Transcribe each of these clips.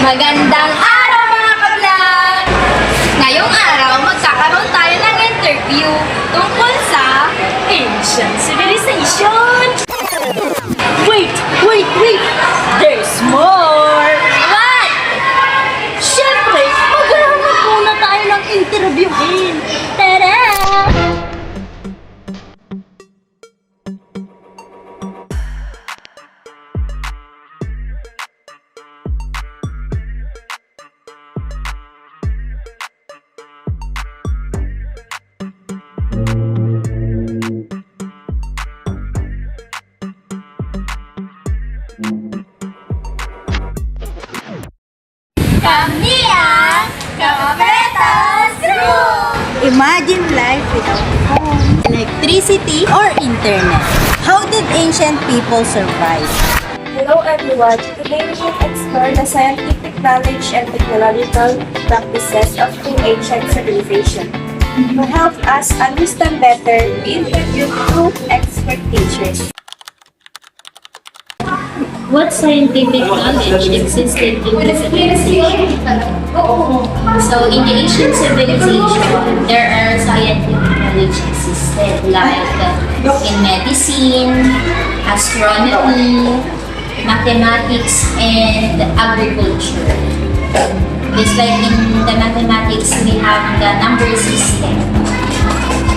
Magandang araw mga ka-vlog! Ngayong araw, magkakaroon tayo ng interview tungkol sa Ancient Civilization! Wait! There's more! What? Siyempre, maghahanap muna tayo ng interviewin. Tara! Kami ang Kapetas Group! Imagine life without phone, electricity, or internet. How did ancient people survive? Hello everyone, today we will explore the scientific knowledge and technological practices of two ancient civilizations. To help us understand better, we interviewed two expert teachers. What scientific knowledge existed in the civilization? So, in the ancient civilization, there are scientific knowledge existed like in medicine, astronomy, mathematics, and agriculture. Just like in the mathematics, we have the number system.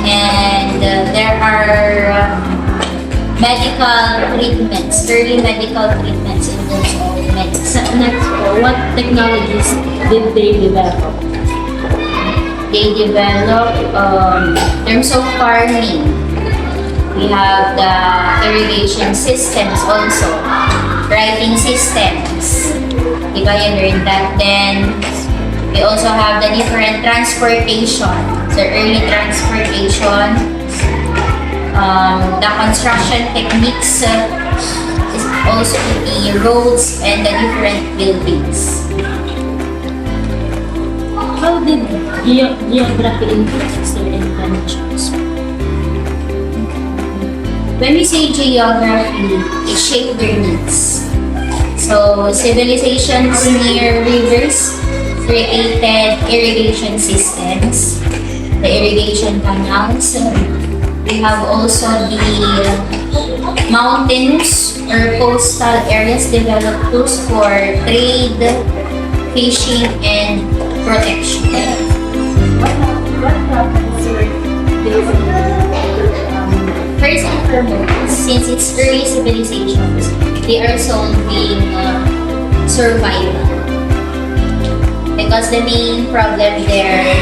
And there are medical treatments, early medical treatments in terms of medicine. Next, what technologies did they develop? They develop terms of farming. We have the irrigation systems also, writing systems. Diba you learned that? Then we also have the different transportation. So early transportation. The construction techniques is also the roads and the different buildings. How did geography influence their inventions? When we say geography, it shaped their needs. So civilizations near rivers created irrigation systems, the irrigation canals. We have also the mountains or coastal areas developed tools for trade, fishing, and protection. What problems were First and foremost, since it's early civilizations, they are solving survival. Because the main problem there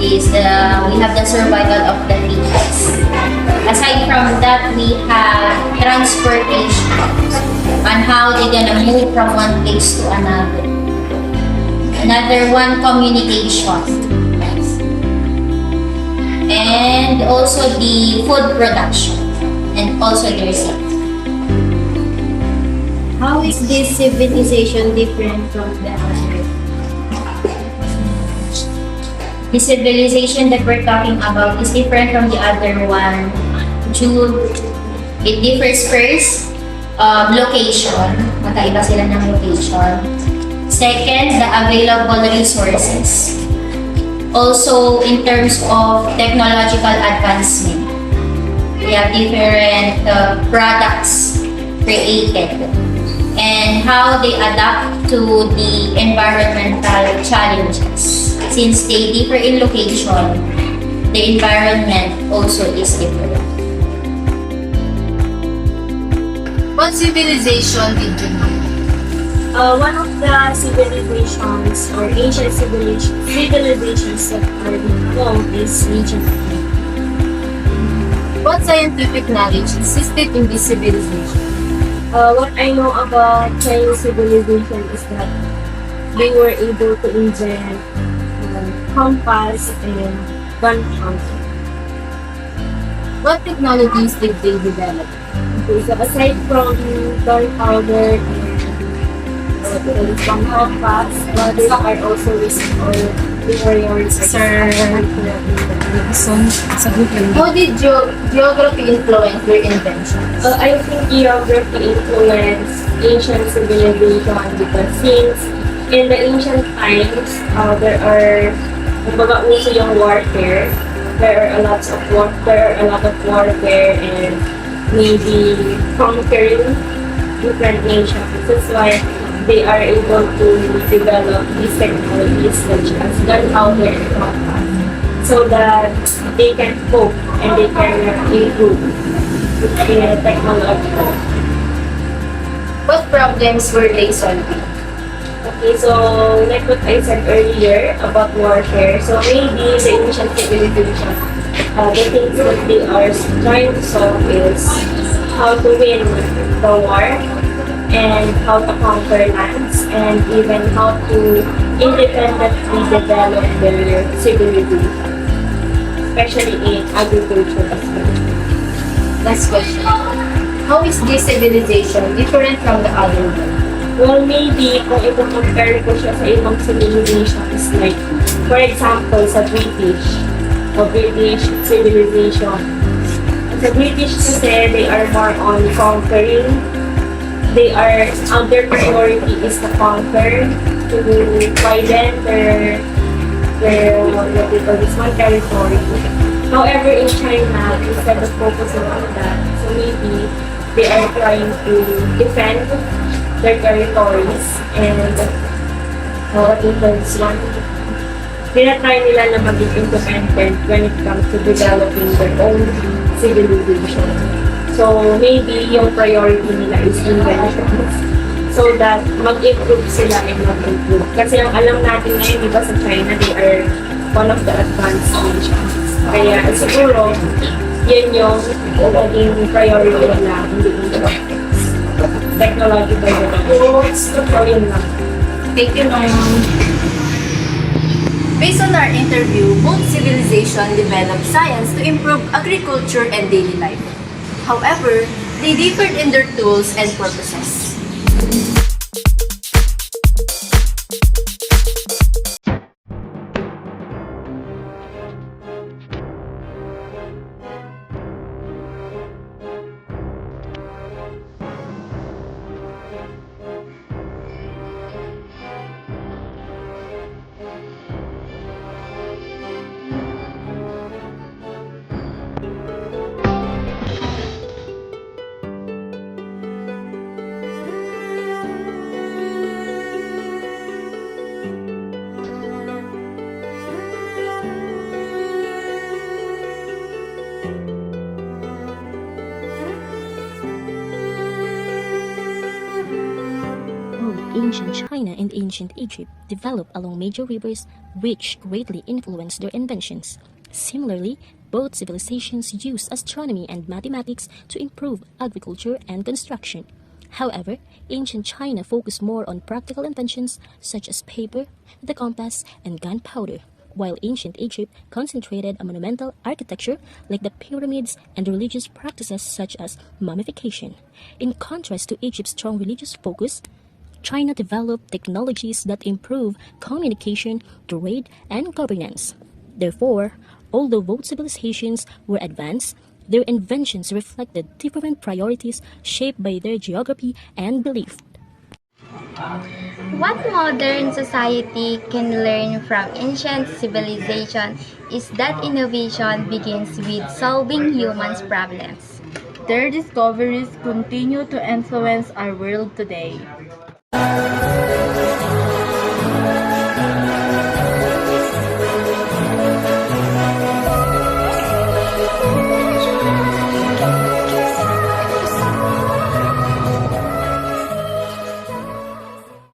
is we have the survival of the fittest. Aside from that, we have transportation on how they're gonna move from one place to another. Another one, communication. And also the food production and also their safety. How is this civilization different from the other? The civilization that we're talking about is different from the other one. It differs first, location. Magkaiba sila ng location. Second, the available resources. Also, in terms of technological advancement, we have different products created and how they adapt to the environmental challenges. Since they differ in location, the environment also is different. What civilization did you know? one of the civilizations or ancient civilizations that are known is Egypt. What scientific knowledge existed in this civilization? What I know about Chinese civilization is that they were able to invent compass and gunpowder. What technologies did they develop? Okay, so aside from gunpowder and compass, others are also used for warriors. How did geography influence their inventions? I think geography influenced ancient civilization because since In the ancient times, there are, kumbaga uso yung warfare. There are a lot of warfare and maybe conquering different nations. That's why they are able to develop these technologies such as gunpowder and compass so that they can cope and they can improve in technological. What problems were they solving? Okay, so like what I said earlier about warfare, so maybe the ancient civilization, the things that they are trying to solve is how to win the war and how to conquer lands and even how to independently develop their civilization, especially in agriculture as well. Last question. How is this civilization different from the other one? Well, maybe kung i-compare ko siya sa ibang civilizations, like, for example, sa British civilization. Sa British kasi, they are more on conquering. Their priority is to conquer, to widen what they call this one, territory. However, in China, instead of focusing on that, so maybe they are trying to defend their territories and what we call this one, tinatry nila na maging independent when it comes to developing their own civilization. So, maybe yung priority nila is inventions so that mag-improve sila and mag-improve. Kasi yung alam natin ngayon, di ba sa China, they are one of the advanced nations. Kaya siguro, yan yung naging priority nila in the industry. Technological development. So, yun lang. Thank you, Norm. Based on our interview, both civilization developed science to improve agriculture and daily life. However, they differed in their tools and purposes. Ancient China and ancient Egypt developed along major rivers which greatly influenced their inventions. Similarly, both civilizations used astronomy and mathematics to improve agriculture and construction. However, ancient China focused more on practical inventions such as paper, the compass, and gunpowder, while ancient Egypt concentrated on monumental architecture like the pyramids and religious practices such as mummification. In contrast to Egypt's strong religious focus, China developed technologies that improve communication, trade, and governance. Therefore, although both civilizations were advanced, their inventions reflected different priorities shaped by their geography and belief. What modern society can learn from ancient civilization is that innovation begins with solving humans' problems. Their discoveries continue to influence our world today.